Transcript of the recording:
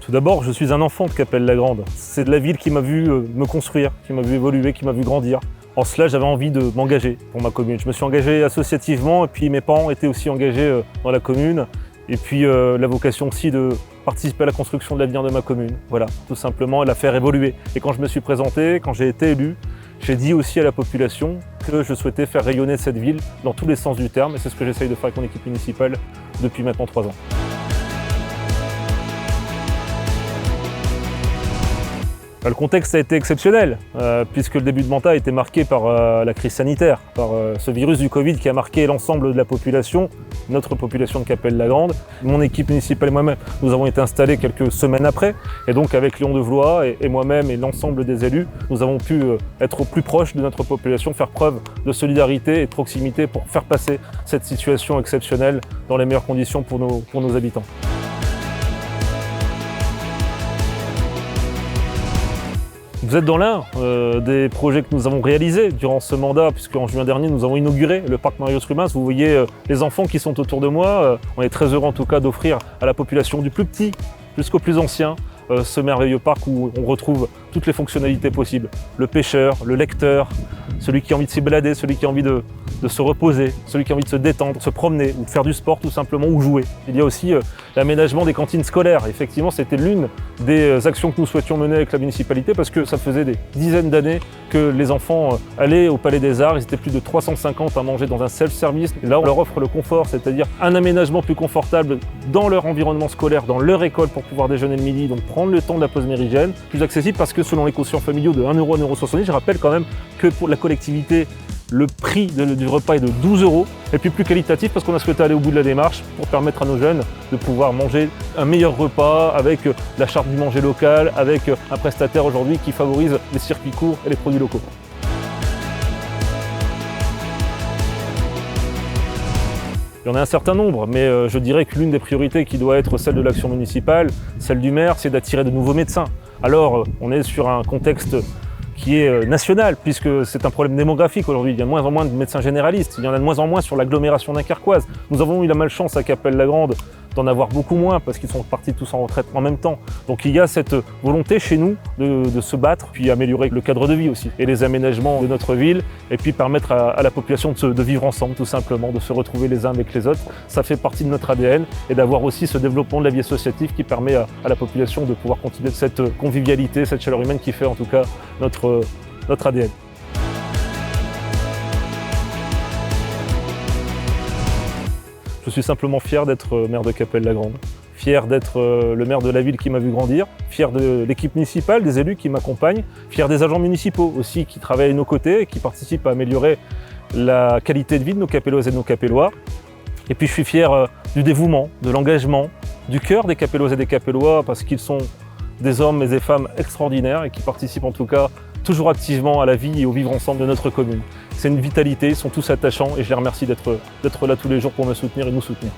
Tout d'abord, je suis un enfant de Capelle-la-Grande. C'est de la ville qui m'a vu me construire, qui m'a vu évoluer, qui m'a vu grandir. En cela, j'avais envie de m'engager pour ma commune. Je me suis engagé associativement et puis mes parents étaient aussi engagés dans la commune. Et puis la vocation aussi de participer à la construction de l'avenir de ma commune. Voilà, tout simplement, et la faire évoluer. Et quand je me suis présenté, quand j'ai été élu, j'ai dit aussi à la population que je souhaitais faire rayonner cette ville dans tous les sens du terme. Et c'est ce que j'essaye de faire avec mon équipe municipale depuis maintenant 3 ans. Le contexte a été exceptionnel, puisque le début de mandat a été marqué par la crise sanitaire, par ce virus du Covid qui a marqué l'ensemble de la population, notre population de Capelle-la-Grande. Mon équipe municipale et moi-même, nous avons été installés quelques semaines après, et donc avec Léon Devlois et moi-même et l'ensemble des élus, nous avons pu être au plus proche de notre population, faire preuve de solidarité et de proximité pour faire passer cette situation exceptionnelle dans les meilleures conditions pour nos habitants. Vous êtes dans l'un des projets que nous avons réalisés durant ce mandat, puisqu'en juin dernier, nous avons inauguré le parc Marius Rubens. Vous voyez les enfants qui sont autour de moi. On est très heureux en tout cas d'offrir à la population du plus petit jusqu'au plus ancien ce merveilleux parc où on retrouve toutes les fonctionnalités possibles. Le pêcheur, le lecteur, celui qui a envie de s'y balader, celui qui a envie de se reposer, celui qui a envie de se détendre, se promener ou de faire du sport tout simplement ou jouer. Il y a aussi l'aménagement des cantines scolaires. Effectivement, c'était l'une des actions que nous souhaitions mener avec la municipalité parce que ça faisait des dizaines d'années que les enfants allaient au Palais des Arts. Ils étaient plus de 350 à manger dans un self-service. Et là, on leur offre le confort, c'est-à-dire un aménagement plus confortable dans leur environnement scolaire, dans leur école pour pouvoir déjeuner le midi, donc prendre le temps de la pause méridienne, plus accessible parce que selon les quotients familiaux de 1 €, 1,70 €, je rappelle quand même que pour la collectivité, le prix du repas est de 12 €, et puis plus qualitatif parce qu'on a souhaité aller au bout de la démarche pour permettre à nos jeunes de pouvoir manger un meilleur repas avec la charte du manger local, avec un prestataire aujourd'hui qui favorise les circuits courts et les produits locaux. Il y en a un certain nombre, mais je dirais que l'une des priorités qui doit être celle de l'action municipale, celle du maire, c'est d'attirer de nouveaux médecins. Alors, on est sur un contexte qui est national, puisque c'est un problème démographique aujourd'hui. Il y a de moins en moins de médecins généralistes, il y en a de moins en moins sur l'agglomération dunkerquoise. Nous avons eu la malchance à Capelle-la-Grande d'en avoir beaucoup moins, parce qu'ils sont partis tous en retraite en même temps. Donc il y a cette volonté chez nous de se battre, puis améliorer le cadre de vie aussi, et les aménagements de notre ville, et puis permettre à la population de vivre ensemble tout simplement, de se retrouver les uns avec les autres. Ça fait partie de notre ADN, et d'avoir aussi ce développement de la vie associative qui permet à la population de pouvoir continuer cette convivialité, cette chaleur humaine qui fait en tout cas notre ADN. Je suis simplement fier d'être maire de Capelle-la-Grande, fier d'être le maire de la ville qui m'a vu grandir, fier de l'équipe municipale, des élus qui m'accompagnent, fier des agents municipaux aussi qui travaillent à nos côtés et qui participent à améliorer la qualité de vie de nos Capelloises et de nos Capellois. Et puis je suis fier du dévouement, de l'engagement, du cœur des Capelloises et des Capellois parce qu'ils sont des hommes et des femmes extraordinaires et qui participent en tout cas toujours activement à la vie et au vivre ensemble de notre commune. C'est une vitalité, ils sont tous attachants et je les remercie d'être là tous les jours pour me soutenir et nous soutenir.